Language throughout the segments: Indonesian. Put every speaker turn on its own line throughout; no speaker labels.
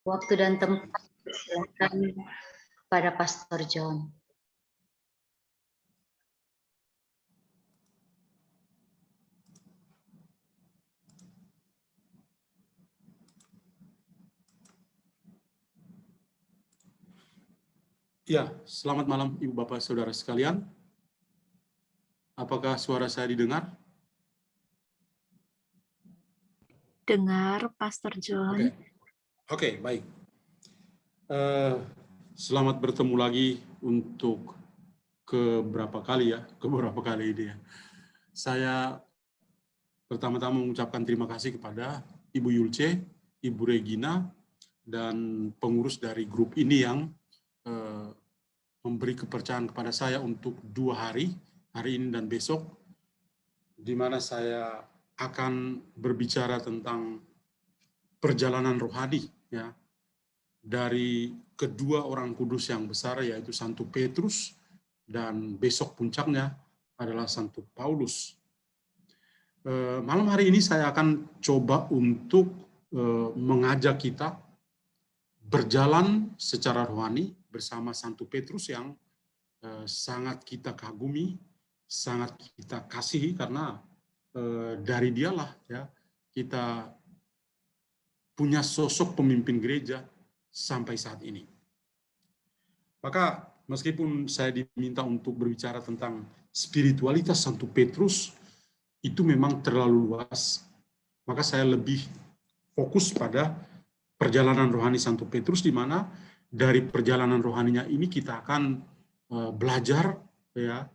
Waktu dan tempat silakan kepada Pastor John.
Ya, selamat malam Ibu Bapak Saudara sekalian. Apakah suara saya didengar?
Dengar, Pastor John.
Oke, baik. Selamat bertemu lagi untuk keberapa kali ini ya. Saya pertama-tama mengucapkan terima kasih kepada Ibu Yulce, Ibu Regina, dan pengurus dari grup ini yang memberi kepercayaan kepada saya untuk 2 hari ini dan besok, di mana saya akan berbicara tentang perjalanan rohani, ya, dari kedua orang kudus yang besar, yaitu Santo Petrus, dan besok puncaknya adalah Santo Paulus. Malam hari ini saya akan coba untuk mengajak kita berjalan secara rohani bersama Santo Petrus yang sangat kita kagumi, sangat kita kasihi, karena dari dialah ya kita punya sosok pemimpin gereja sampai saat ini. Maka meskipun saya diminta untuk berbicara tentang spiritualitas Santo Petrus, itu memang terlalu luas, maka saya lebih fokus pada perjalanan rohani Santo Petrus, di mana dari perjalanan rohaninya ini kita akan belajar ya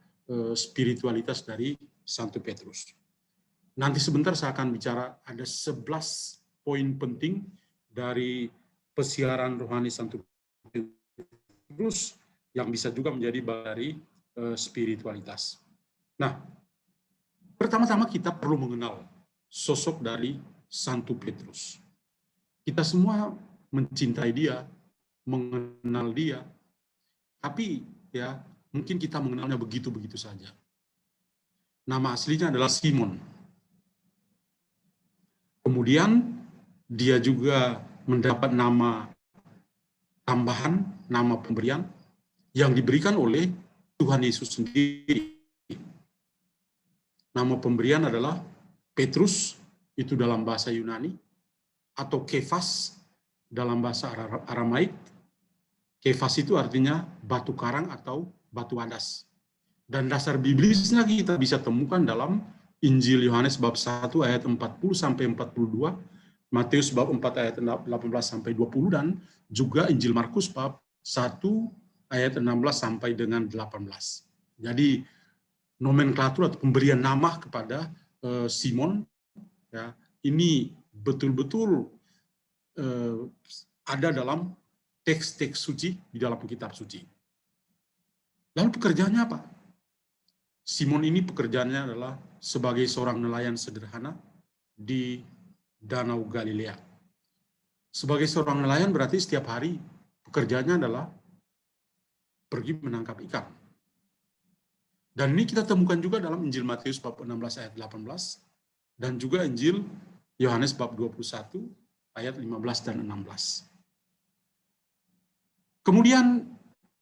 spiritualitas dari Santo Petrus. Nanti sebentar saya akan bicara ada 11 poin penting dari pesiaran rohani Santo Petrus yang bisa juga menjadi bagian dari spiritualitas. Nah, pertama-tama kita perlu mengenal sosok dari Santo Petrus. Kita semua mencintai dia, mengenal dia, tapi ya mungkin kita mengenalnya begitu-begitu saja. Nama aslinya adalah Simon. Kemudian dia juga mendapat nama tambahan, nama pemberian yang diberikan oleh Tuhan Yesus sendiri. Nama pemberian adalah Petrus, itu dalam bahasa Yunani, atau Kefas dalam bahasa Aramaik. Kefas itu artinya batu karang atau batu adas. Dan dasar biblisnya kita bisa temukan dalam Injil Yohanes bab 1 ayat 40 sampai 42, Matius bab 4 ayat 18 sampai 20, dan juga Injil Markus bab 1 ayat 16 sampai dengan 18. Jadi nomenklatur atau pemberian nama kepada Simon ya, ini betul-betul ada dalam teks-teks suci di dalam kitab suci. Lalu pekerjaannya apa? Simon ini pekerjaannya adalah sebagai seorang nelayan sederhana di Danau Galilea. Sebagai seorang nelayan berarti setiap hari pekerjaannya adalah pergi menangkap ikan. Dan ini kita temukan juga dalam Injil Matius bab 16 ayat 18 dan juga Injil Yohanes bab 21 ayat 15 dan 16. Kemudian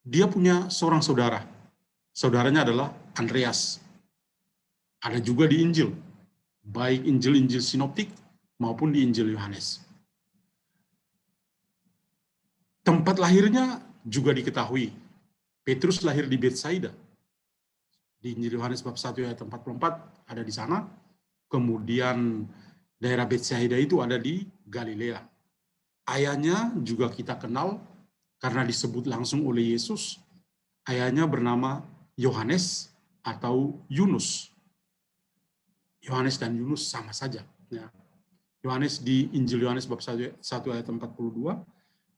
dia punya seorang saudara. Saudaranya adalah Andreas. Ada juga di Injil, baik Injil-Injil sinoptik maupun di Injil Yohanes. Tempat lahirnya juga diketahui. Petrus lahir di Betsaida. Di Injil Yohanes bab 1 ayat 44 ada di sana. Kemudian daerah Betsaida itu ada di Galilea. Ayahnya juga kita kenal karena disebut langsung oleh Yesus. Ayahnya bernama Yohanes atau Yunus. Yohanes dan Yunus sama saja. Ya. Yohanes di Injil Yohanes bab 1 ayat 42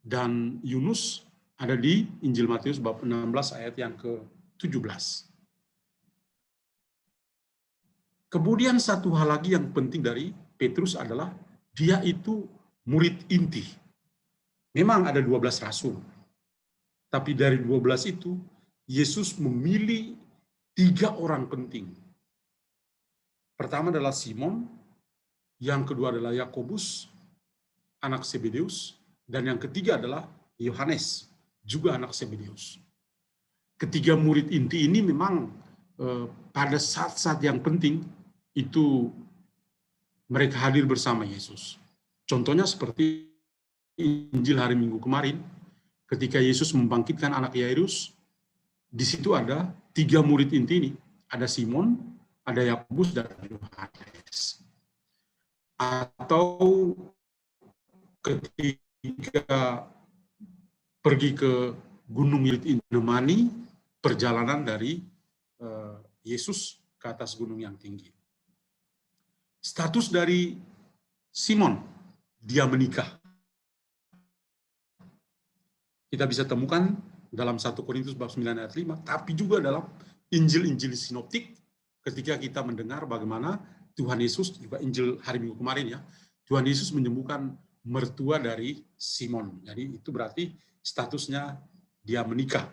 dan Yunus ada di Injil Matius bab 16 ayat yang ke-17. Kemudian satu hal lagi yang penting dari Petrus adalah dia itu murid inti. Memang ada 12 rasul. Tapi dari 12 itu Yesus memilih 3 orang penting. Pertama adalah Simon, yang kedua adalah Yakobus, anak Zebedeus, Dan yang ketiga adalah Yohanes, juga anak Zebedeus. Ketiga murid inti ini memang pada saat-saat yang penting itu mereka hadir bersama Yesus. Contohnya seperti Injil hari Minggu kemarin, ketika Yesus membangkitkan anak Yairus, di situ ada 3 murid inti ini. Ada Simon, ada Yakobus, dan Yohanes. Atau ketika pergi ke Gunung Nemani, perjalanan dari Yesus ke atas gunung yang tinggi. Status dari Simon, dia menikah. Kita bisa temukan dalam 1 Korintus bab 9 ayat 5, tapi juga dalam Injil-Injil sinoptik ketika kita mendengar bagaimana Tuhan Yesus, juga Injil hari Minggu kemarin ya, Tuhan Yesus menyembuhkan mertua dari Simon. Jadi itu berarti statusnya dia menikah.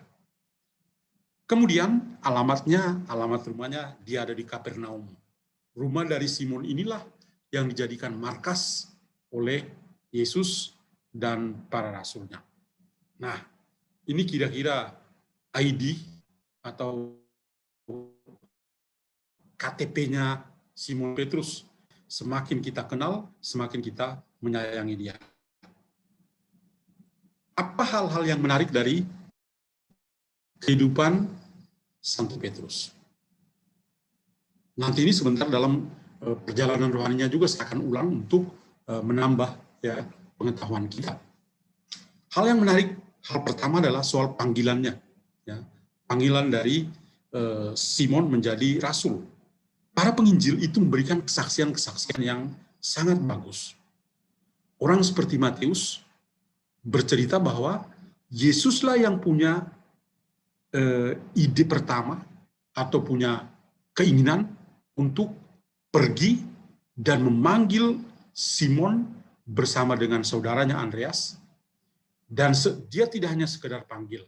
Kemudian alamat rumahnya dia ada di Kapernaum. Rumah dari Simon inilah yang dijadikan markas oleh Yesus dan para rasulnya. Nah, ini kira-kira ID atau KTP-nya Simon Petrus. Semakin kita kenal, semakin kita menyayangi dia. Apa hal-hal yang menarik dari kehidupan Santo Petrus? Nanti ini sebentar dalam perjalanan rohaninya juga saya akan ulang untuk menambah ya pengetahuan kita. Hal yang menarik, hal pertama adalah soal panggilannya. Ya. Panggilan dari Simon menjadi rasul. Para penginjil itu memberikan kesaksian-kesaksian yang sangat bagus. Orang seperti Matius bercerita bahwa Yesuslah yang punya ide pertama atau punya keinginan untuk pergi dan memanggil Simon bersama dengan saudaranya Andreas. Dan dia tidak hanya sekedar panggil,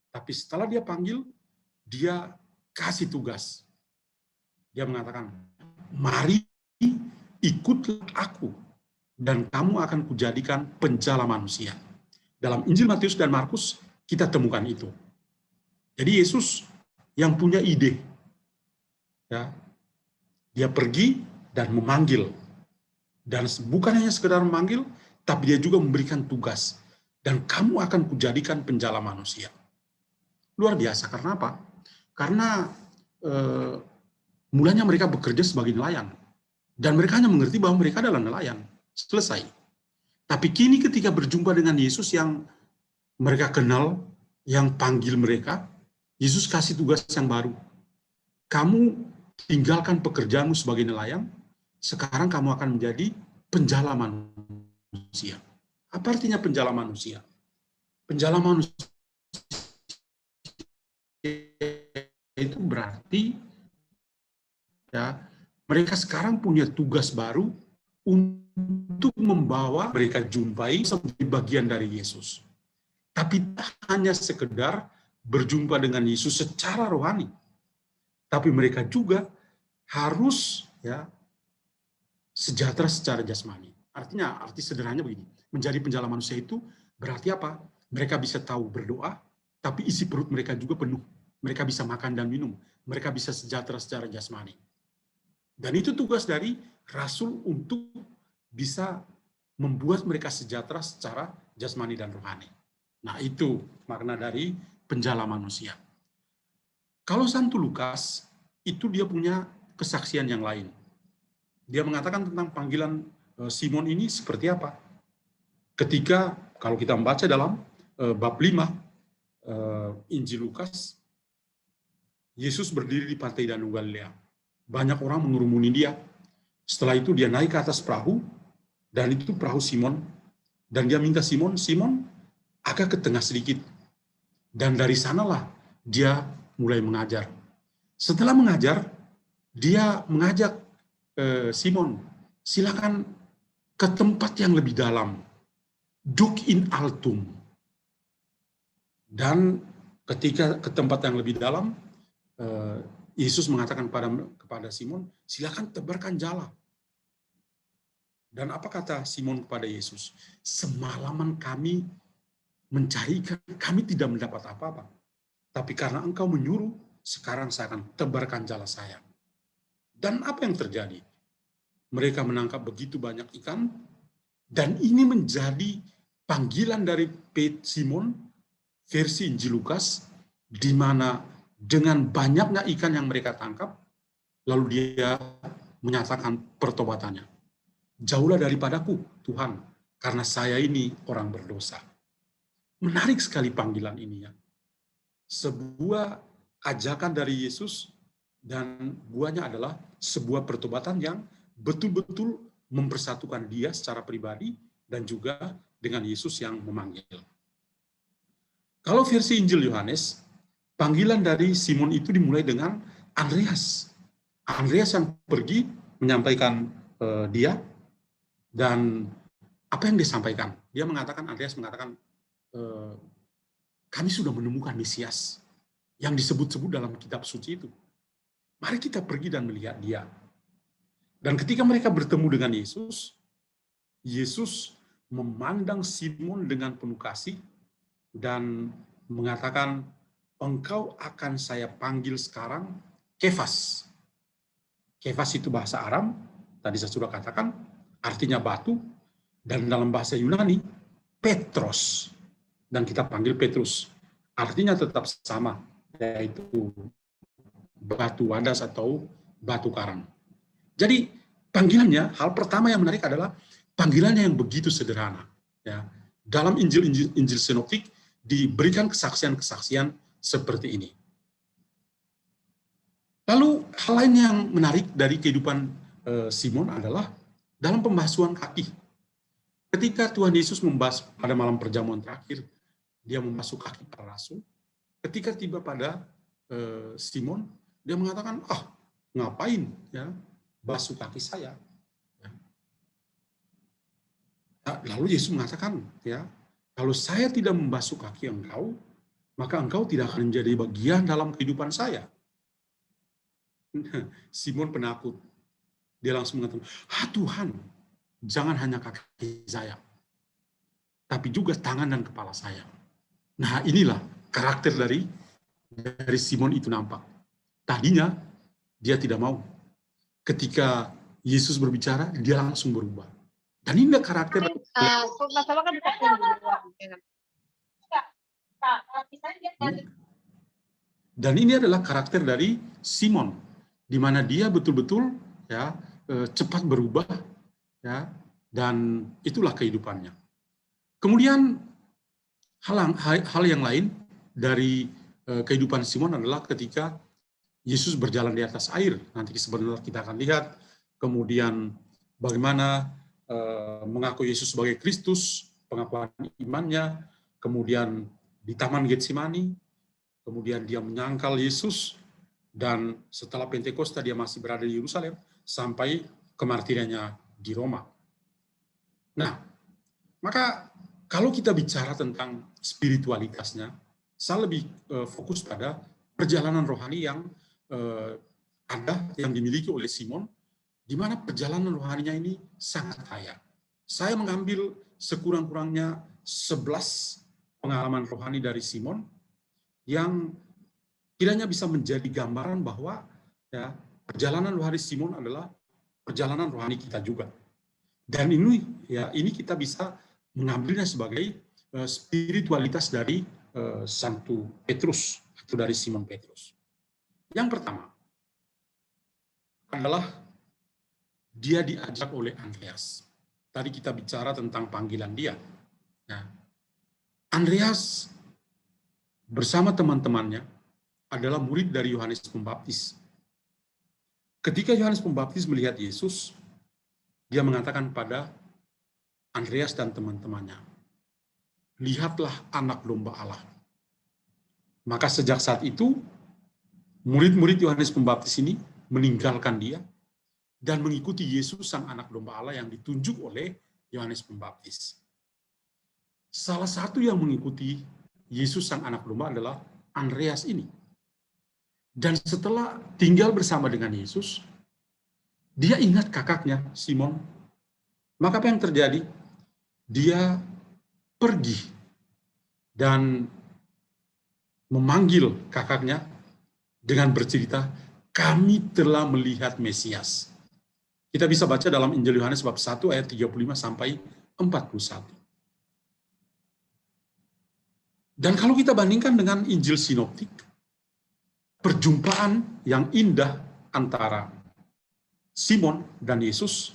tapi setelah dia panggil, dia kasih tugas. Dia mengatakan, mari ikutlah aku, dan kamu akan kujadikan penjala manusia. Dalam Injil Matius dan Markus, kita temukan itu. Jadi Yesus yang punya ide. Ya, dia pergi dan memanggil. Dan bukan hanya sekedar memanggil, tapi dia juga memberikan tugas. Dan kamu akan kujadikan penjala manusia. Luar biasa, karena apa? Karena mulanya mereka bekerja sebagai nelayan. Dan mereka hanya mengerti bahwa mereka adalah nelayan. Selesai. Tapi kini ketika berjumpa dengan Yesus yang mereka kenal, yang panggil mereka, Yesus kasih tugas yang baru. Kamu tinggalkan pekerjaanmu sebagai nelayan, sekarang kamu akan menjadi penjala manusia. Apa artinya penjala manusia? Penjala manusia itu berarti ya, mereka sekarang punya tugas baru untuk membawa mereka jumpai sebagai bagian dari Yesus. Tapi tak hanya sekedar berjumpa dengan Yesus secara rohani, tapi mereka juga harus ya sejahtera secara jasmani. Artinya, arti sederhananya begini, menjadi penjala manusia itu berarti apa? Mereka bisa tahu berdoa, tapi isi perut mereka juga penuh. Mereka bisa makan dan minum. Mereka bisa sejahtera secara jasmani. Dan itu tugas dari rasul untuk bisa membuat mereka sejahtera secara jasmani dan rohani. Nah, itu makna dari penjala manusia. Kalau Santo Lukas, itu dia punya kesaksian yang lain. Dia mengatakan tentang panggilan Simon ini seperti apa. Ketika, kalau kita membaca dalam bab 5, Injil Lukas, Yesus berdiri di pantai Danau Galilea. Banyak orang mengurumuni dia. Setelah itu dia naik ke atas perahu, dan itu perahu Simon. Dan dia minta Simon agak ke tengah sedikit. Dan dari sanalah dia mulai mengajar. Setelah mengajar, dia mengajak Simon, silakan ke tempat yang lebih dalam. Duc in altum. Dan ketika ke tempat yang lebih dalam, Yesus mengatakan kepada Simon, silakan tebarkan jala. Dan apa kata Simon kepada Yesus? Semalaman kami mencari ikan, kami tidak mendapat apa-apa. Tapi karena engkau menyuruh, sekarang saya akan tebarkan jala saya. Dan apa yang terjadi? Mereka menangkap begitu banyak ikan, dan ini menjadi panggilan dari Simon versi Injil Lukas, di mana dengan banyaknya ikan yang mereka tangkap, lalu dia menyatakan pertobatannya. Jauhlah daripadaku, Tuhan, karena saya ini orang berdosa. Menarik sekali panggilan ini ya. Sebuah ajakan dari Yesus, dan buahnya adalah sebuah pertobatan yang betul-betul mempersatukan dia secara pribadi dan juga dengan Yesus yang memanggil. Kalau versi Injil Yohanes, panggilan dari Simon itu dimulai dengan Andreas. Andreas yang pergi menyampaikan dia, dan apa yang disampaikan? Dia mengatakan, Andreas mengatakan, kami sudah menemukan Mesias yang disebut-sebut dalam kitab suci itu. Mari kita pergi dan melihat dia. Dan ketika mereka bertemu dengan Yesus, Yesus memandang Simon dengan penuh kasih dan mengatakan, engkau akan saya panggil sekarang Kefas. Kefas itu bahasa Aram, tadi saya sudah katakan, artinya batu, dan dalam bahasa Yunani, Petros. Dan kita panggil Petrus. Artinya tetap sama, yaitu batu wadas atau batu karang. Jadi panggilannya, hal pertama yang menarik adalah panggilannya yang begitu sederhana. Ya. Dalam Injil Sinoptik diberikan kesaksian-kesaksian seperti ini. Lalu hal lain yang menarik dari kehidupan Simon adalah dalam pembasuhan kaki. Ketika Tuhan Yesus membasuh pada malam perjamuan terakhir, dia membasuh kaki para rasul. Ketika tiba pada Simon, dia mengatakan, ngapain ya basuh kaki saya? Ya. Lalu Yesus mengatakan, ya, kalau saya tidak membasuh kaki engkau, maka engkau tidak akan menjadi bagian dalam kehidupan saya. Simon penakut. Dia langsung mengatakan, Tuhan, jangan hanya kaki saya, tapi juga tangan dan kepala saya. Nah, inilah karakter dari Simon itu nampak. Tadinya dia tidak mau. Ketika Yesus berbicara, dia langsung berubah. Dan inilah karakter. Dan ini adalah karakter dari Simon, di mana dia betul-betul ya cepat berubah, ya, dan itulah kehidupannya. Kemudian hal yang lain dari kehidupan Simon adalah ketika Yesus berjalan di atas air. Nanti sebenarnya kita akan lihat kemudian bagaimana mengaku Yesus sebagai Kristus, pengakuan imannya, kemudian di Taman Getsemani, kemudian dia menyangkal Yesus, dan setelah Pentakosta dia masih berada di Yerusalem sampai kemartirannya di Roma. Nah, maka kalau kita bicara tentang spiritualitasnya, saya lebih fokus pada perjalanan rohani yang yang dimiliki oleh Simon, di mana perjalanan rohaninya ini sangat kaya. Saya mengambil sekurang-kurangnya 11 pengalaman rohani dari Simon yang kiranya bisa menjadi gambaran bahwa ya, perjalanan rohani Simon adalah perjalanan rohani kita juga. Dan ini kita bisa mengambilnya sebagai spiritualitas dari Santo Petrus atau dari Simon Petrus. Yang pertama adalah dia diajak oleh Andreas. Tadi kita bicara tentang panggilan dia. Nah, Andreas bersama teman-temannya adalah murid dari Yohanes Pembaptis. Ketika Yohanes Pembaptis melihat Yesus, dia mengatakan pada Andreas dan teman-temannya, lihatlah anak domba Allah. Maka sejak saat itu, murid-murid Yohanes Pembaptis ini meninggalkan dia dan mengikuti Yesus sang anak domba Allah yang ditunjuk oleh Yohanes Pembaptis. Salah satu yang mengikuti Yesus sang anak domba adalah Andreas ini. Dan setelah tinggal bersama dengan Yesus, dia ingat kakaknya Simon Maka apa yang terjadi? Dia pergi dan memanggil kakaknya dengan bercerita, kami telah melihat Mesias. Kita bisa baca dalam Injil Yohanes bab 1 ayat 35 sampai 41. Dan kalau kita bandingkan dengan Injil Sinoptik, perjumpaan yang indah antara Simon dan Yesus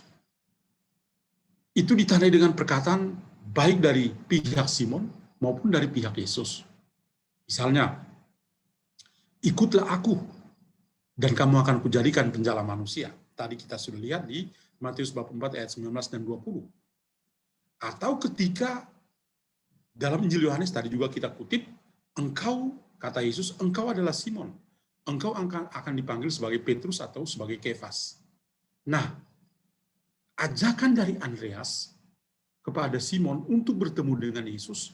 itu ditandai dengan perkataan baik dari pihak Simon maupun dari pihak Yesus. Misalnya, ikutlah aku dan kamu akan kujadikan penjala manusia. Tadi kita sudah lihat di Matius bab 4 ayat 19 dan 20. Atau ketika dalam Injil Yohanes tadi juga kita kutip, engkau, kata Yesus, engkau adalah Simon. Engkau akan dipanggil sebagai Petrus atau sebagai Kefas. Nah, ajakan dari Andreas kepada Simon untuk bertemu dengan Yesus,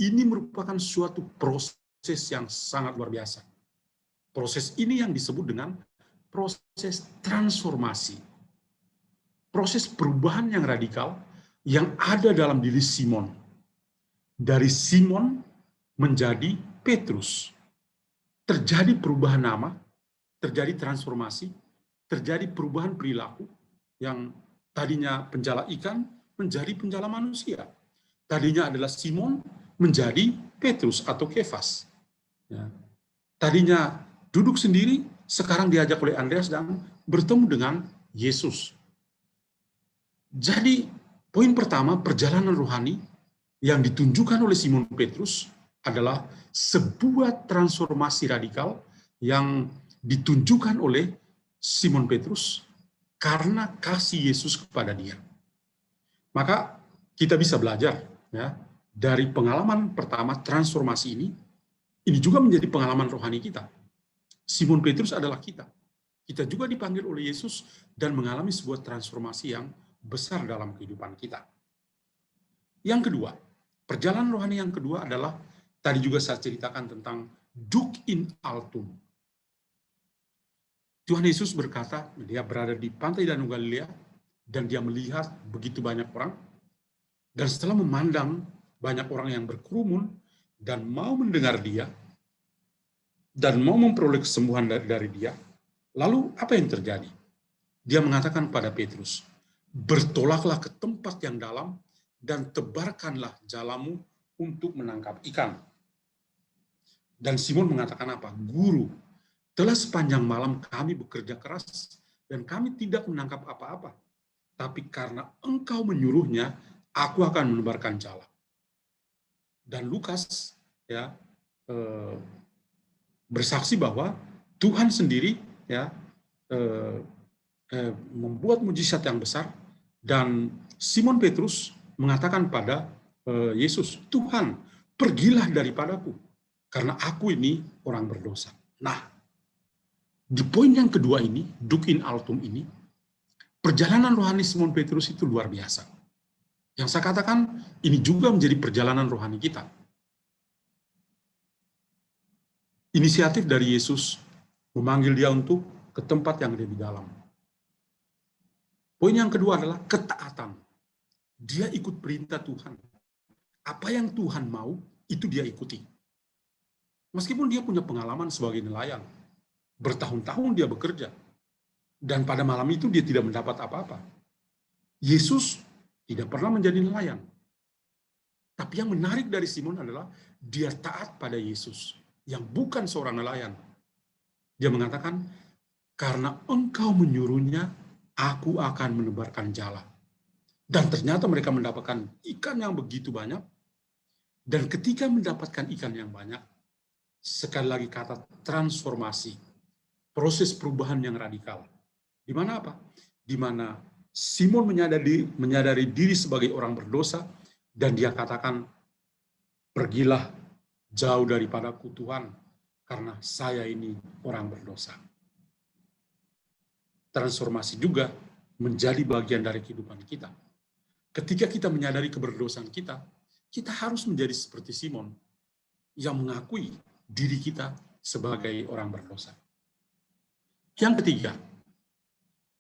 ini merupakan suatu proses yang sangat luar biasa. Proses ini yang disebut dengan proses transformasi. Proses perubahan yang radikal yang ada dalam diri Simon. Dari Simon menjadi Petrus. Terjadi perubahan nama, terjadi transformasi, terjadi perubahan perilaku yang tadinya penjala ikan menjadi penjala manusia. Tadinya adalah Simon menjadi Petrus atau Kefas. Ya. Tadinya duduk sendiri, sekarang diajak oleh Andreas dan bertemu dengan Yesus. Jadi, poin pertama, perjalanan rohani yang ditunjukkan oleh Simon Petrus adalah sebuah transformasi radikal yang ditunjukkan oleh Simon Petrus karena kasih Yesus kepada dia. Maka kita bisa belajar ya dari pengalaman pertama transformasi ini juga menjadi pengalaman rohani kita. Simon Petrus adalah kita. Kita juga dipanggil oleh Yesus dan mengalami sebuah transformasi yang besar dalam kehidupan kita. Yang kedua, perjalanan rohani yang kedua adalah tadi juga saya ceritakan tentang Duc in altum. Tuhan Yesus berkata, dia berada di pantai Danau Galilea, dan dia melihat begitu banyak orang, dan setelah memandang banyak orang yang berkerumun, dan mau mendengar dia, dan mau memperoleh kesembuhan dari dia, lalu apa yang terjadi? Dia mengatakan pada Petrus, bertolaklah ke tempat yang dalam, dan tebarkanlah jalamu untuk menangkap ikan. Dan Simon mengatakan apa? Guru, telah sepanjang malam kami bekerja keras dan kami tidak menangkap apa-apa. Tapi karena engkau menyuruhnya, aku akan menebarkan jala. Dan Lukas ya bersaksi bahwa Tuhan sendiri ya membuat mujizat yang besar, dan Simon Petrus mengatakan pada Yesus, Tuhan, pergilah daripadaku, karena aku ini orang berdosa. Nah, di poin yang kedua ini, Duc in altum ini, perjalanan rohani Simon Petrus itu luar biasa. Yang saya katakan, ini juga menjadi perjalanan rohani kita. Inisiatif dari Yesus memanggil dia untuk ke tempat yang lebih dalam. Poin yang kedua adalah ketaatan. Dia ikut perintah Tuhan. Apa yang Tuhan mau, itu dia ikuti. Meskipun dia punya pengalaman sebagai nelayan, bertahun-tahun dia bekerja, dan pada malam itu dia tidak mendapat apa-apa. Yesus tidak pernah menjadi nelayan. Tapi yang menarik dari Simon adalah dia taat pada Yesus, yang bukan seorang nelayan. Dia mengatakan, karena engkau menyuruhnya, aku akan menebarkan jala. Dan ternyata mereka mendapatkan ikan yang begitu banyak, dan ketika mendapatkan ikan yang banyak, sekali lagi kata transformasi, proses perubahan yang radikal. Di mana apa? Di mana Simon menyadari diri sebagai orang berdosa, dan dia katakan, pergilah jauh daripadaku Tuhan, karena saya ini orang berdosa. Transformasi juga menjadi bagian dari kehidupan kita. Ketika kita menyadari keberdosaan kita, kita harus menjadi seperti Simon, yang mengakui diri kita sebagai orang berdosa. Yang ketiga,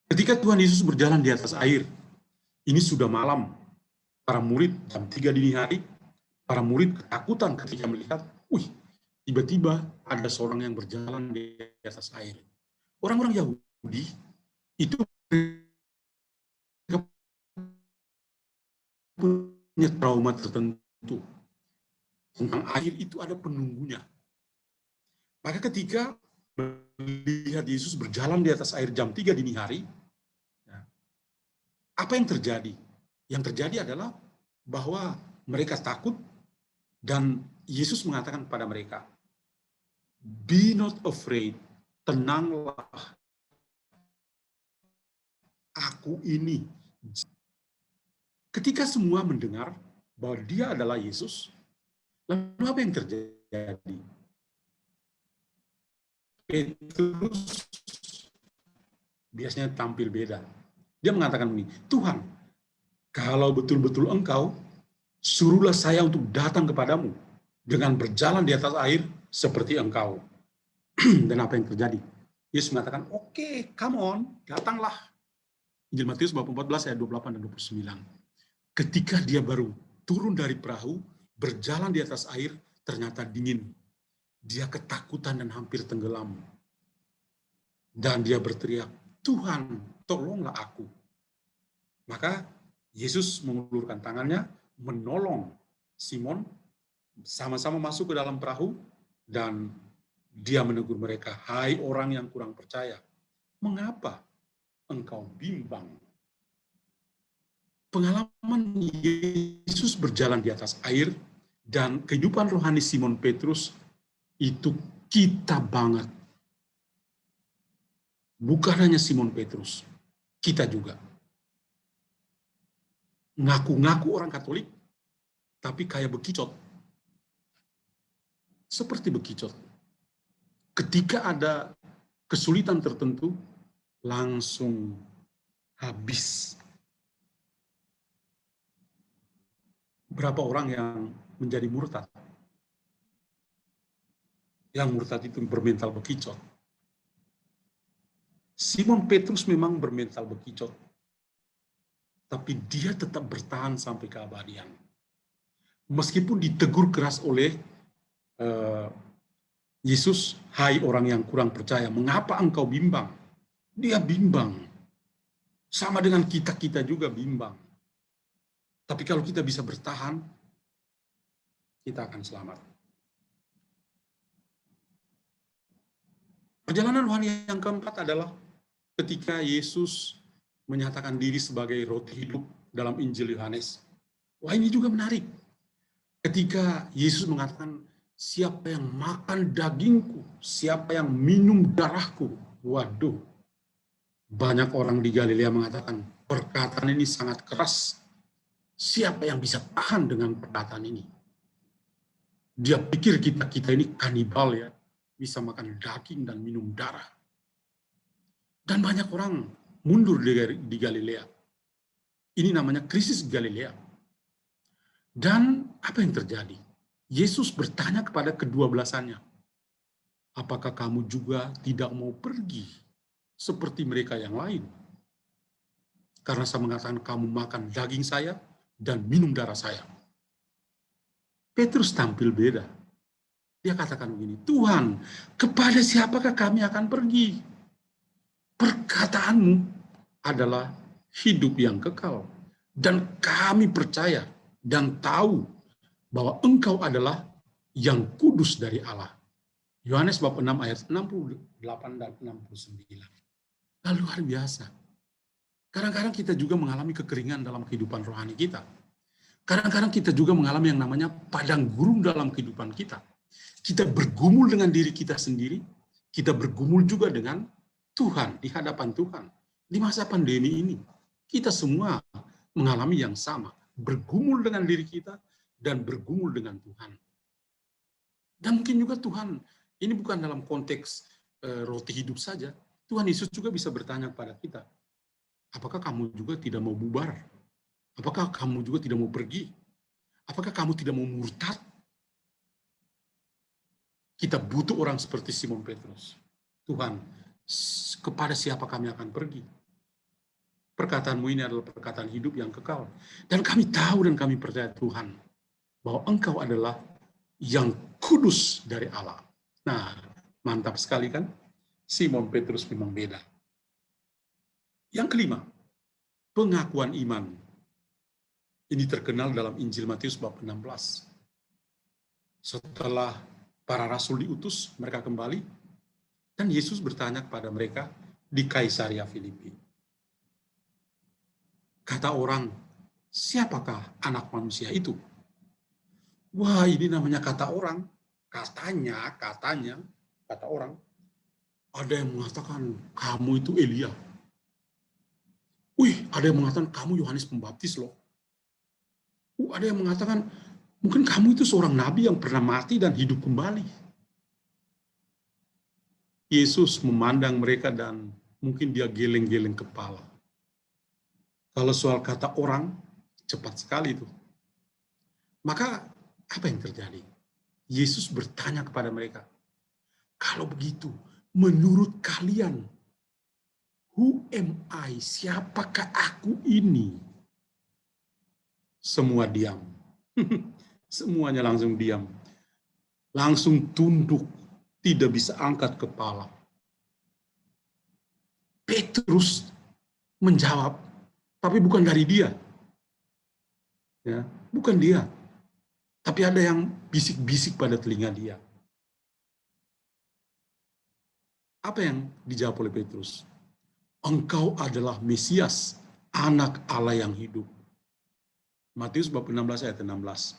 ketika Tuhan Yesus berjalan di atas air, Ini sudah malam. Para murid jam 3 dini hari, para murid ketakutan ketika melihat, tiba-tiba ada seorang yang berjalan di atas air. Orang-orang Yahudi itu punya trauma tertentu. Tentang air itu ada penunggunya. Maka ketika melihat Yesus berjalan di atas air jam 3 dini hari, apa yang terjadi? Yang terjadi adalah bahwa mereka takut dan Yesus mengatakan kepada mereka, "Be not afraid, tenanglah, aku ini." Ketika semua mendengar bahwa dia adalah Yesus, lalu apa yang terjadi? Petrus biasanya tampil beda. Dia mengatakan begini, "Tuhan, kalau betul-betul Engkau, suruhlah saya untuk datang kepadamu dengan berjalan di atas air seperti Engkau." Dan apa yang terjadi? Yesus mengatakan, "Oke, come on, datanglah." Injil Matius bab 14 ayat 28 dan 29. Ketika dia baru turun dari perahu, berjalan di atas air, ternyata dingin. Dia ketakutan dan hampir tenggelam. Dan dia berteriak, "Tuhan, tolonglah aku." Maka Yesus mengulurkan tangannya, menolong Simon, sama-sama masuk ke dalam perahu, dan dia menegur mereka, "Hai orang yang kurang percaya, mengapa engkau bimbang?" Pengalaman Yesus berjalan di atas air dan kehidupan rohani Simon Petrus itu kita banget. Bukan hanya Simon Petrus, kita juga. Ngaku-ngaku orang Katolik, tapi kayak bekicot. Seperti bekicot. Ketika ada kesulitan tertentu, langsung habis. Berapa orang yang menjadi murtad? Yang murtad itu bermental bekicot. Simon Petrus memang bermental bekicot, tapi dia tetap bertahan sampai keabadian. Meskipun ditegur keras oleh Yesus, "Hai orang yang kurang percaya, mengapa engkau bimbang?" Dia bimbang. Sama dengan kita juga bimbang. Tapi kalau kita bisa bertahan, kita akan selamat. Perjalanan rohani yang keempat adalah ketika Yesus menyatakan diri sebagai roti hidup dalam Injil Yohanes. Wah, ini juga menarik. Ketika Yesus mengatakan, "Siapa yang makan dagingku, siapa yang minum darahku." Waduh, banyak orang di Galilea mengatakan, perkataan ini sangat keras. Siapa yang bisa tahan dengan perkataan ini? Dia pikir kita ini kanibal ya, bisa makan daging dan minum darah. Dan banyak orang mundur di Galilea. Ini namanya krisis Galilea. Dan apa yang terjadi? Yesus bertanya kepada kedua belasannya, "Apakah kamu juga tidak mau pergi seperti mereka yang lain? Karena saya mengatakan kamu makan daging saya dan minum darah saya." Petrus tampil beda. Dia katakan begini, "Tuhan, kepada siapakah kami akan pergi? Perkataanmu adalah hidup yang kekal. Dan kami percaya dan tahu bahwa Engkau adalah yang kudus dari Allah." Yohanes bab 6 ayat 68 dan 69. Lalu luar biasa. Kadang-kadang kita juga mengalami kekeringan dalam kehidupan rohani kita. Kadang-kadang kita juga mengalami yang namanya padang gurun dalam kehidupan kita. Kita bergumul dengan diri kita sendiri, kita bergumul juga dengan Tuhan, di hadapan Tuhan. Di masa pandemi ini, kita semua mengalami yang sama. Bergumul dengan diri kita dan bergumul dengan Tuhan. Dan mungkin juga Tuhan, ini bukan dalam konteks roti hidup saja. Tuhan Yesus juga bisa bertanya kepada kita, apakah kamu juga tidak mau bubar? Apakah kamu juga tidak mau pergi? Apakah kamu tidak mau murtad? Kita butuh orang seperti Simon Petrus. Tuhan, kepada siapa kami akan pergi? Perkataanmu ini adalah perkataan hidup yang kekal. Dan kami tahu dan kami percaya Tuhan, bahwa Engkau adalah yang kudus dari Allah. Nah, mantap sekali kan? Simon Petrus memang beda. Yang kelima, pengakuan iman. Ini terkenal dalam Injil Matius bab 16. Setelah para rasul diutus, mereka kembali, dan Yesus bertanya kepada mereka di Kaisaria Filipi. Kata orang, siapakah anak manusia itu? Wah, ini namanya kata orang. Katanya, kata orang. Ada yang mengatakan, kamu itu Elia. Wih, ada yang mengatakan, kamu Yohanes Pembaptis loh. Ada yang mengatakan, mungkin kamu itu seorang nabi yang pernah mati dan hidup kembali. Yesus memandang mereka dan mungkin dia geleng-geleng kepala. Kalau soal kata orang, cepat sekali itu. Maka apa yang terjadi? Yesus bertanya kepada mereka, kalau begitu, menurut kalian, who am I? Siapakah aku ini? Semua diam. Semuanya langsung diam. Langsung tunduk, tidak bisa angkat kepala. Petrus menjawab, tapi bukan dari dia. Ya, bukan dia. Tapi ada yang bisik-bisik pada telinga dia. Apa yang dijawab oleh Petrus? Engkau adalah Mesias, anak Allah yang hidup. Matius bab 16 ayat 16.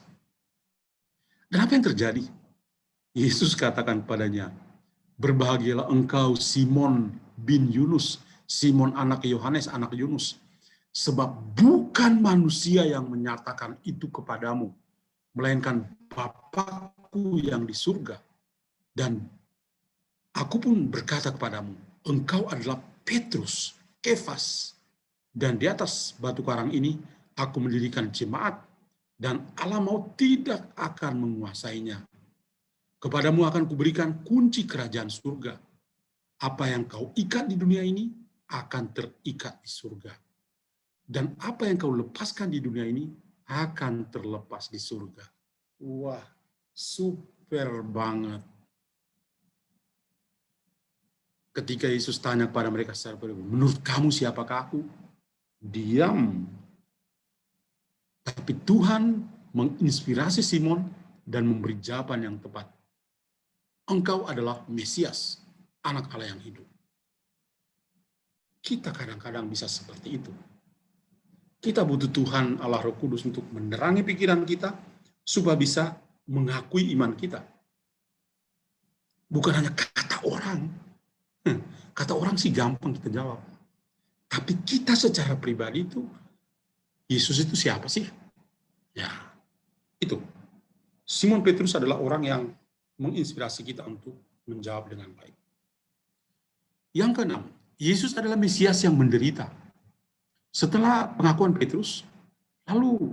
Dan apa yang terjadi? Yesus katakan kepadanya, berbahagialah engkau Simon bin Yunus, Simon anak Yohanes, anak Yunus. Sebab bukan manusia yang menyatakan itu kepadamu, melainkan Bapa-Ku yang di surga. Dan aku pun berkata kepadamu, engkau adalah Petrus, Kefas. Dan di atas batu karang ini, aku mendirikan jemaat, dan alam maut tidak akan menguasainya. Kepadamu akan kuberikan kunci kerajaan surga. Apa yang kau ikat di dunia ini, akan terikat di surga. Dan apa yang kau lepaskan di dunia ini, akan terlepas di surga. Wah, super banget. Ketika Yesus tanya kepada mereka secara pribadi, menurut kamu siapakah aku? Diam. Tapi Tuhan menginspirasi Simon dan memberi jawaban yang tepat. Engkau adalah Mesias, anak Allah yang hidup. Kita kadang-kadang bisa seperti itu. Kita butuh Tuhan Allah Roh Kudus untuk menerangi pikiran kita supaya bisa mengakui iman kita. Bukan hanya kata orang. Kata orang sih gampang kita jawab. Tapi kita secara pribadi itu, Yesus itu siapa sih? Ya, itu. Simon Petrus adalah orang yang menginspirasi kita untuk menjawab dengan baik. Yang keenam, Yesus adalah Mesias yang menderita. Setelah pengakuan Petrus, lalu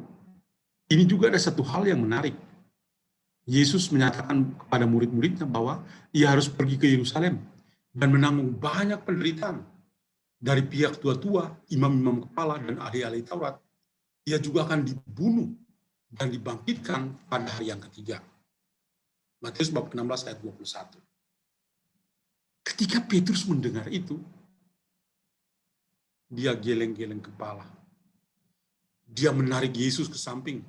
ini juga ada satu hal yang menarik. Yesus menyatakan kepada murid-muridnya bahwa ia harus pergi ke Yerusalem dan menanggung banyak penderitaan dari pihak tua-tua, imam-imam kepala, dan ahli-ahli Taurat. Ia juga akan dibunuh dan dibangkitkan pada hari yang ketiga. Matius bab 16 ayat 21. Ketika Petrus mendengar itu, dia geleng-geleng kepala. Dia menarik Yesus ke samping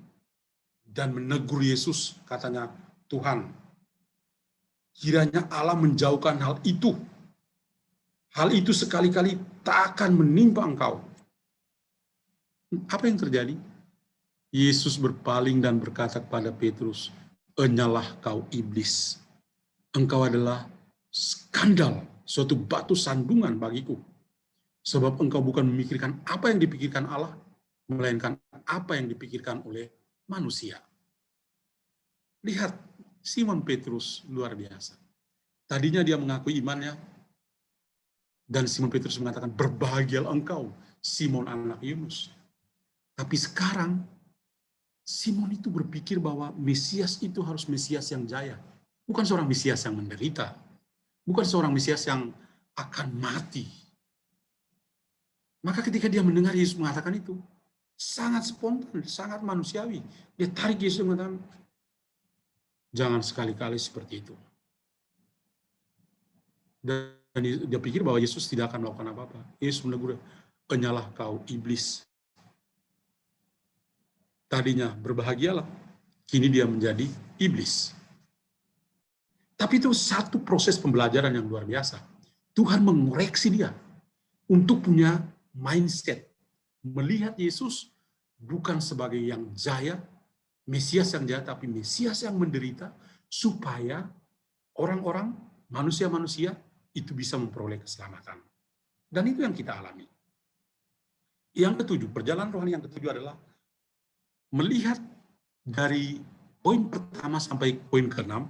dan menegur Yesus, katanya, Tuhan, kiranya Allah menjauhkan hal itu. Hal itu sekali-kali tak akan menimpa engkau. Apa yang terjadi? Yesus berpaling dan berkata kepada Petrus, enyalah kau iblis. Engkau adalah skandal, suatu batu sandungan bagiku. Sebab engkau bukan memikirkan apa yang dipikirkan Allah, melainkan apa yang dipikirkan oleh manusia. Lihat, Simon Petrus luar biasa. Tadinya dia mengakui imannya, dan Simon Petrus mengatakan, berbahagialah engkau, Simon anak Yunus. Tapi sekarang, Simon itu berpikir bahwa Mesias itu harus Mesias yang jaya. Bukan seorang Mesias yang menderita. Bukan seorang Mesias yang akan mati. Maka ketika dia mendengar Yesus mengatakan itu, sangat spontan, sangat manusiawi. Dia tarik Yesus dan mengatakan, jangan sekali-kali seperti itu. Dan dia pikir bahwa Yesus tidak akan melakukan apa-apa. Yesus menegur, penyalah kau iblis. Tadinya berbahagialah, kini dia menjadi iblis. Tapi itu satu proses pembelajaran yang luar biasa. Tuhan mengoreksi dia untuk punya mindset, melihat Yesus bukan sebagai yang jaya, Mesias yang jaya, tapi Mesias yang menderita, supaya orang-orang, manusia-manusia, itu bisa memperoleh keselamatan. Dan itu yang kita alami. Yang ketujuh, perjalanan rohani yang ketujuh adalah melihat dari poin pertama sampai poin ke-6,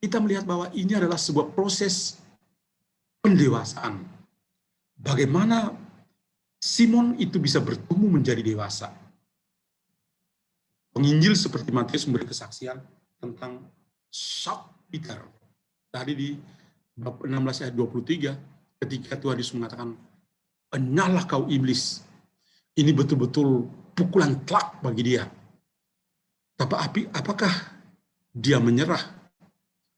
kita melihat bahwa ini adalah sebuah proses pendewasaan. Bagaimana Simon itu bisa bertumbuh menjadi dewasa. Penginjil seperti Matius memberi kesaksian tentang shock Peter. Tadi di bab 16 ayat 23, ketika Tuhan Yesus mengatakan, enyahlah kau iblis. Ini betul-betul pukulan telak bagi dia. Tapi apakah dia menyerah?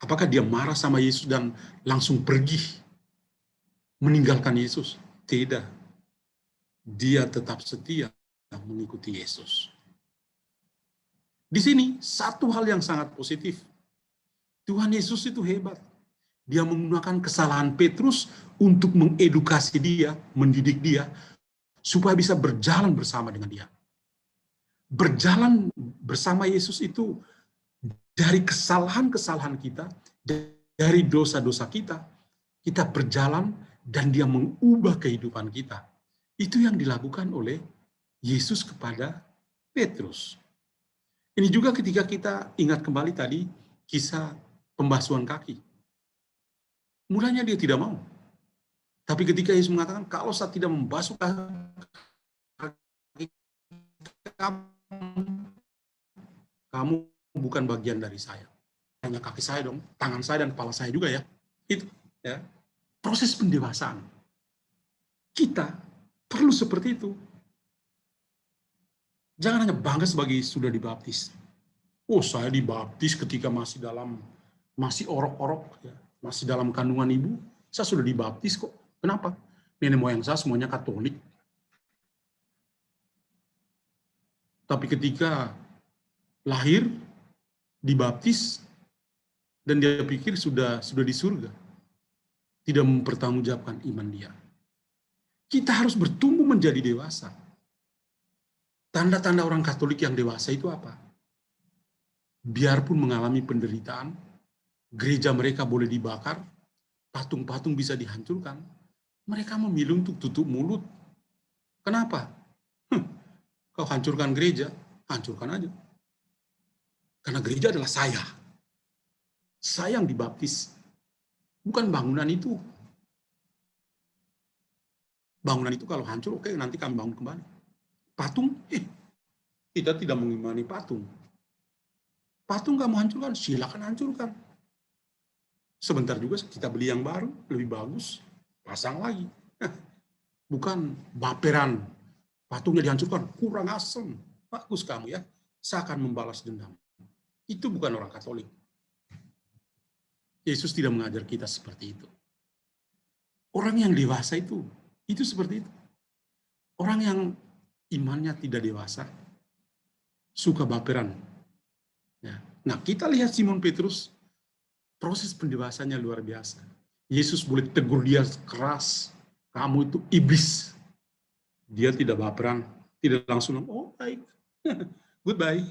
Apakah dia marah sama Yesus dan langsung pergi meninggalkan Yesus? Tidak. Dia tetap setia mengikuti Yesus. Di sini satu hal yang sangat positif. Tuhan Yesus itu hebat. Dia menggunakan kesalahan Petrus untuk mengedukasi dia, mendidik dia, supaya bisa berjalan bersama dengan dia. Berjalan bersama Yesus itu dari kesalahan-kesalahan kita, dari dosa-dosa kita, kita berjalan dan dia mengubah kehidupan kita. Itu yang dilakukan oleh Yesus kepada Petrus. Ini juga ketika kita ingat kembali tadi kisah pembasuhan kaki. Mulanya dia tidak mau. Tapi ketika Yesus mengatakan, kalau saya tidak membasuh kaki kamu bukan bagian dari saya. Hanya kaki saya dong, tangan saya dan kepala saya juga ya. Itu ya. Proses pendewasaan. Kita perlu seperti itu. Jangan hanya bangga sebagai sudah dibaptis. Oh, saya dibaptis ketika masih orok-orok, ya, masih dalam kandungan ibu. Saya sudah dibaptis kok. Kenapa? Nenek moyang saya semuanya Katolik. Tapi ketika lahir, dibaptis, dan dia pikir sudah di surga, tidak mempertanggungjawabkan iman dia. Kita harus bertumbuh menjadi dewasa. Tanda-tanda orang Katolik yang dewasa itu apa? Biarpun mengalami penderitaan, gereja mereka boleh dibakar, patung-patung bisa dihancurkan, mereka memilih untuk tutup mulut. Kenapa? Kau hancurkan gereja, hancurkan aja. Karena gereja adalah saya. Saya yang dibaptis. Bukan bangunan itu. Bangunan itu kalau hancur, oke, nanti kami bangun kembali. Patung, kita tidak mengimani patung. Patung kamu hancurkan, silakan hancurkan. Sebentar juga kita beli yang baru, lebih bagus, pasang lagi. Bukan baperan, patungnya dihancurkan, kurang asem. Bagus kamu ya, saya akan membalas dendam. Itu bukan orang Katolik. Yesus tidak mengajar kita seperti itu. Orang yang dewasa itu seperti itu. Orang yang imannya tidak dewasa, suka baperan. Ya. Nah, kita lihat Simon Petrus, proses pendewasannya luar biasa. Yesus boleh tegur dia keras, kamu itu iblis. Dia tidak baperan, tidak langsung, oh baik, goodbye.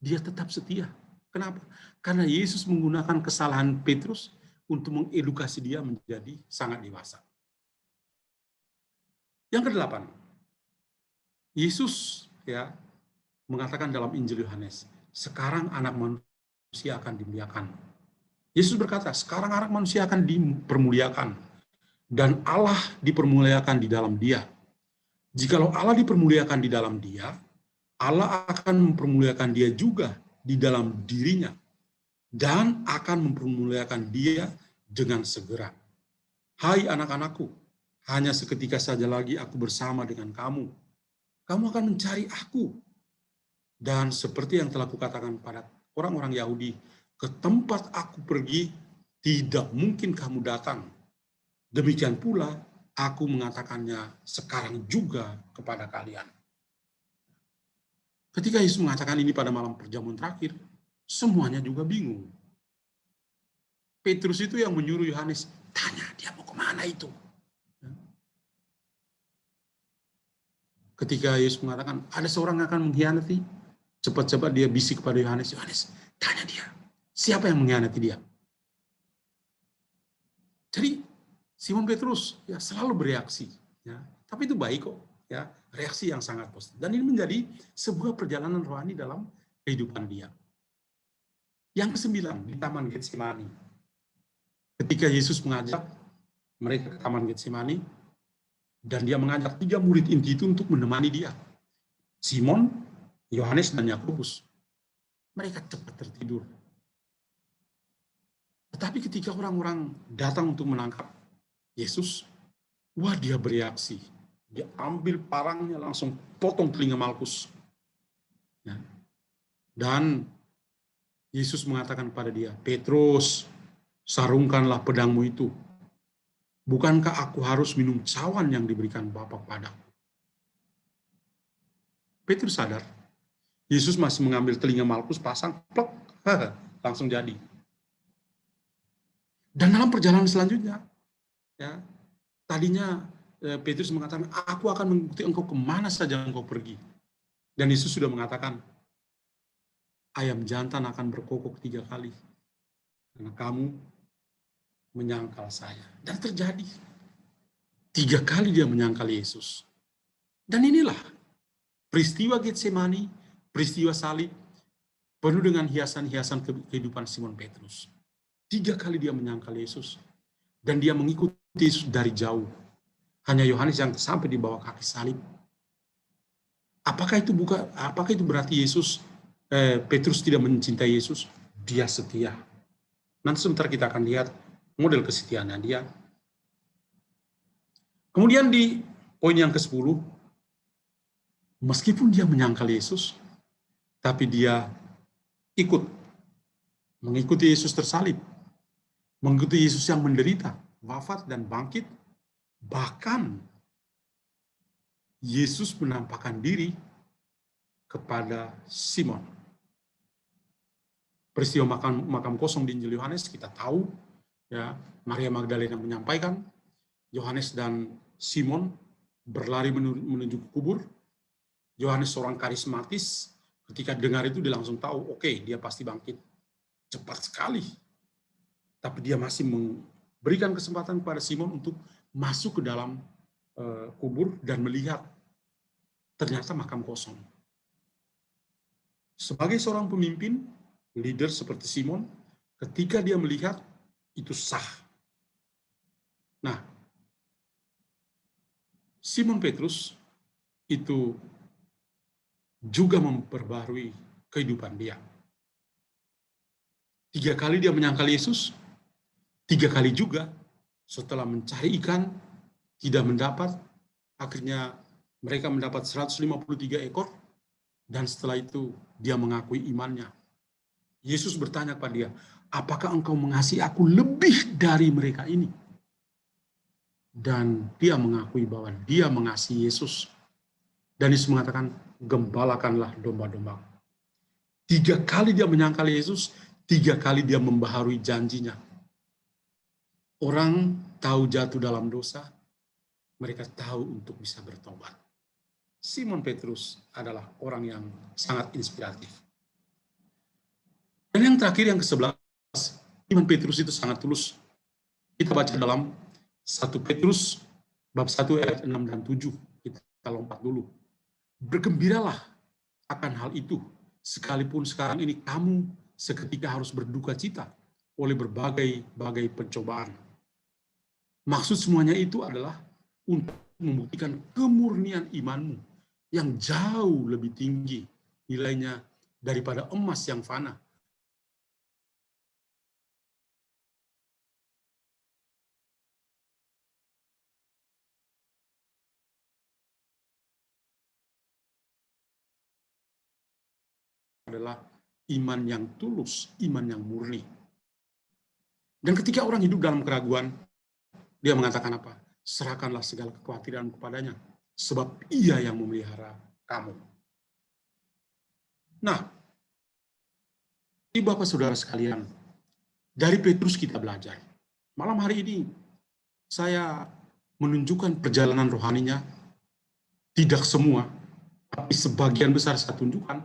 Dia tetap setia. Kenapa? Karena Yesus menggunakan kesalahan Petrus untuk mengedukasi dia menjadi sangat dewasa. Yang ke-8, Yesus ya mengatakan dalam Injil Yohanes, sekarang anak manusia akan dimuliakan. Yesus berkata, sekarang anak manusia akan dipermuliakan dan Allah dipermuliakan di dalam dia. Jikalau Allah dipermuliakan di dalam dia, Allah akan mempermuliakan dia juga di dalam dirinya dan akan mempermuliakan dia dengan segera. Hai anak-anakku, hanya seketika saja lagi aku bersama dengan kamu. Kamu akan mencari aku. Dan seperti yang telah kukatakan pada orang-orang Yahudi, ke tempat aku pergi, tidak mungkin kamu datang. Demikian pula, aku mengatakannya sekarang juga kepada kalian. Ketika Yesus mengatakan ini pada malam perjamuan terakhir, semuanya juga bingung. Petrus itu yang menyuruh Yohanes, tanya dia mau kemana itu. Ketika Yesus mengatakan, ada seorang yang akan mengkhianati, cepat-cepat dia bisik kepada Yohanes, Yohanes, tanya dia, siapa yang mengkhianati dia? Jadi Simon Petrus ya selalu bereaksi, ya. Tapi itu baik kok, ya, reaksi yang sangat positif. Dan ini menjadi sebuah perjalanan rohani dalam kehidupan dia. Yang ke-9 di Taman Getsemani. Ketika Yesus mengajak mereka ke Taman Getsemani, dan dia mengajak 3 murid inti itu untuk menemani dia. Simon, Yohanes, dan Yakobus. Mereka cepat tertidur. Tetapi ketika orang-orang datang untuk menangkap Yesus, wah dia bereaksi. Dia ambil parangnya langsung potong telinga Malkus. Ya. Dan Yesus mengatakan kepada dia, Petrus, sarungkanlah pedangmu itu. Bukankah aku harus minum cawan yang diberikan Bapa padaku? Petrus sadar, Yesus masih mengambil telinga Malkus, pasang, plok, langsung jadi. Dan dalam perjalanan selanjutnya, ya, tadinya Petrus mengatakan, aku akan mengikuti engkau kemana saja engkau pergi. Dan Yesus sudah mengatakan, ayam jantan akan berkokok 3 kali. Karena kamu menyangkal saya. Dan terjadi. 3 kali dia menyangkal Yesus. Dan inilah peristiwa Getsemani, peristiwa salib, penuh dengan hiasan-hiasan kehidupan Simon Petrus. 3 kali dia menyangkal Yesus. Dan dia mengikuti Yesus dari jauh. Hanya Yohanes yang sampai di bawah kaki salib. Apakah itu berarti Petrus tidak mencintai Yesus? Dia setia. Nanti sebentar kita akan lihat model kesetiaannya dia. Kemudian di poin yang ke-10, meskipun dia menyangkal Yesus, tapi dia mengikuti Yesus tersalib, mengikuti Yesus yang menderita, wafat dan bangkit, bahkan Yesus menampakkan diri kepada Simon. Peristiwa makam kosong di Injil Yohanes kita tahu, ya, Maria Magdalena menyampaikan, Yohanes dan Simon berlari menuju ke kubur. Yohanes seorang karismatis, ketika dengar itu dia langsung tahu, oke, dia pasti bangkit. Cepat sekali. Tapi dia masih memberikan kesempatan kepada Simon untuk masuk ke dalam kubur dan melihat ternyata makam kosong. Sebagai seorang pemimpin, leader seperti Simon, ketika dia melihat, itu sah. Nah, Simon Petrus itu juga memperbarui kehidupan dia. 3 kali dia menyangkal Yesus, 3 kali juga setelah mencari ikan, tidak mendapat, akhirnya mereka mendapat 153 ekor, dan setelah itu dia mengakui imannya. Yesus bertanya kepada dia, apakah engkau mengasihi aku lebih dari mereka ini? Dan dia mengakui bahwa dia mengasihi Yesus. Dan Yesus mengatakan, gembalakanlah domba-domba. 3 kali dia menyangkal Yesus, 3 kali dia membaharui janjinya. Orang tahu jatuh dalam dosa, mereka tahu untuk bisa bertobat. Simon Petrus adalah orang yang sangat inspiratif. Dan yang terakhir, yang ke-11, Simon Petrus itu sangat tulus. Kita baca dalam 1 Petrus bab 1 ayat 6 dan 7. Kita lompat dulu. Bergembiralah akan hal itu, sekalipun sekarang ini kamu seketika harus berduka cita oleh berbagai pencobaan. Maksud semuanya itu adalah untuk membuktikan kemurnian imanmu yang jauh lebih tinggi nilainya daripada emas yang fana, adalah iman yang tulus, iman yang murni. Dan ketika orang hidup dalam keraguan, dia mengatakan apa? Serahkanlah segala kekhawatiran kepadanya, sebab Ia yang memelihara kamu. Nah, Bapak saudara sekalian, dari Petrus kita belajar. Malam hari ini, saya menunjukkan perjalanan rohaninya, tidak semua, tapi sebagian besar saya tunjukkan,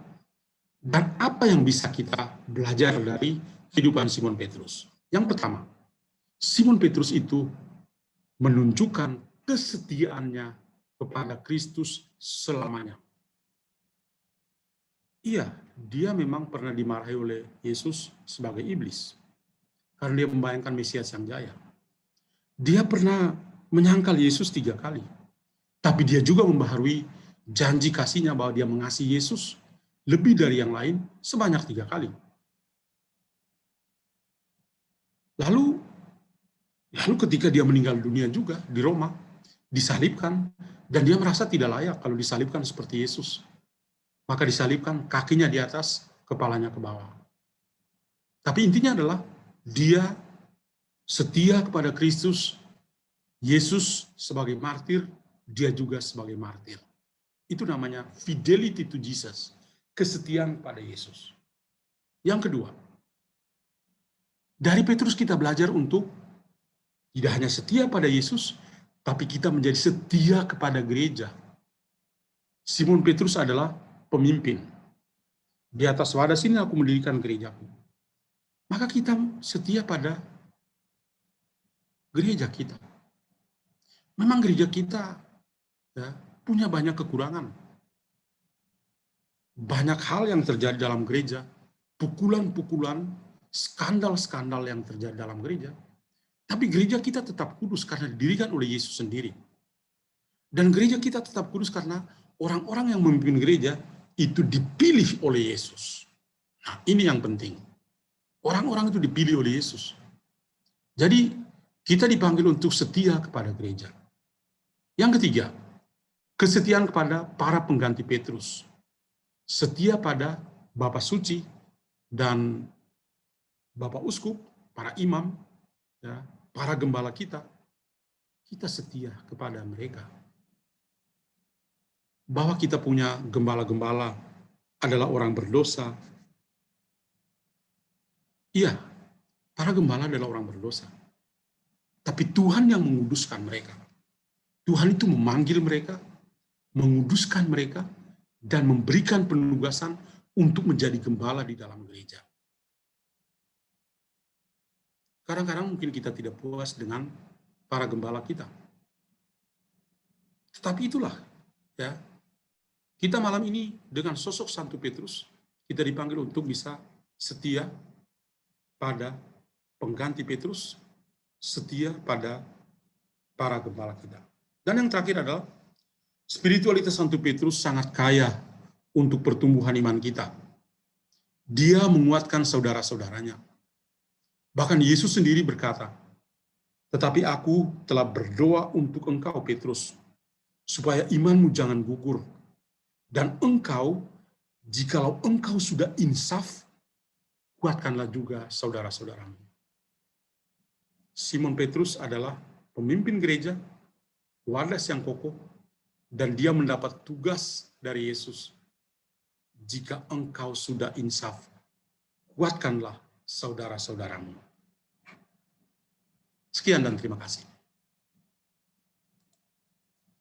dan apa yang bisa kita belajar dari kehidupan Simon Petrus. Yang pertama, Simon Petrus itu menunjukkan kesetiaannya kepada Kristus selamanya. Iya, dia memang pernah dimarahi oleh Yesus sebagai iblis, karena dia membayangkan Mesias yang jaya. Dia pernah menyangkal Yesus 3 kali, tapi dia juga membaharui janji kasihnya bahwa dia mengasihi Yesus lebih dari yang lain sebanyak 3 kali. Lalu ketika dia meninggal dunia juga di Roma, disalibkan, dan dia merasa tidak layak kalau disalibkan seperti Yesus. Maka disalibkan, kakinya di atas, kepalanya ke bawah. Tapi intinya adalah dia setia kepada Kristus, Yesus sebagai martir, dia juga sebagai martir. Itu namanya fidelity to Jesus, kesetiaan pada Yesus. Yang kedua, dari Petrus kita belajar untuk tidak hanya setia pada Yesus, tapi kita menjadi setia kepada gereja. Simon Petrus adalah pemimpin. Di atas wadah sini aku mendirikan gerejaku. Maka kita setia pada gereja kita. Memang gereja kita punya banyak kekurangan. Banyak hal yang terjadi dalam gereja, pukulan-pukulan, skandal-skandal yang terjadi dalam gereja. Tapi gereja kita tetap kudus karena didirikan oleh Yesus sendiri. Dan gereja kita tetap kudus karena orang-orang yang memimpin gereja itu dipilih oleh Yesus. Nah, ini yang penting. Orang-orang itu dipilih oleh Yesus. Jadi, kita dipanggil untuk setia kepada gereja. Yang ketiga, kesetiaan kepada para pengganti Petrus. Setia pada Bapak Suci dan Bapak Uskup, para imam, para gembala kita setia kepada mereka. Bahwa kita punya gembala-gembala adalah orang berdosa. Iya, para gembala adalah orang berdosa. Tapi Tuhan yang menguduskan mereka. Tuhan itu memanggil mereka, menguduskan mereka, dan memberikan penugasan untuk menjadi gembala di dalam gereja. Kadang-kadang mungkin kita tidak puas dengan para gembala kita. Tetapi itulah, kita malam ini dengan sosok Santo Petrus, kita dipanggil untuk bisa setia pada pengganti Petrus, setia pada para gembala kita. Dan yang terakhir adalah, spiritualitas Santo Petrus sangat kaya untuk pertumbuhan iman kita. Dia menguatkan saudara-saudaranya. Bahkan Yesus sendiri berkata, "Tetapi aku telah berdoa untuk engkau, Petrus, supaya imanmu jangan gugur. Dan engkau, jikalau engkau sudah insaf, kuatkanlah juga saudara-saudaramu." Simon Petrus adalah pemimpin gereja, wadas yang kokoh, dan dia mendapat tugas dari Yesus. Jika engkau sudah insaf, kuatkanlah saudara-saudaramu. Sekian dan terima kasih.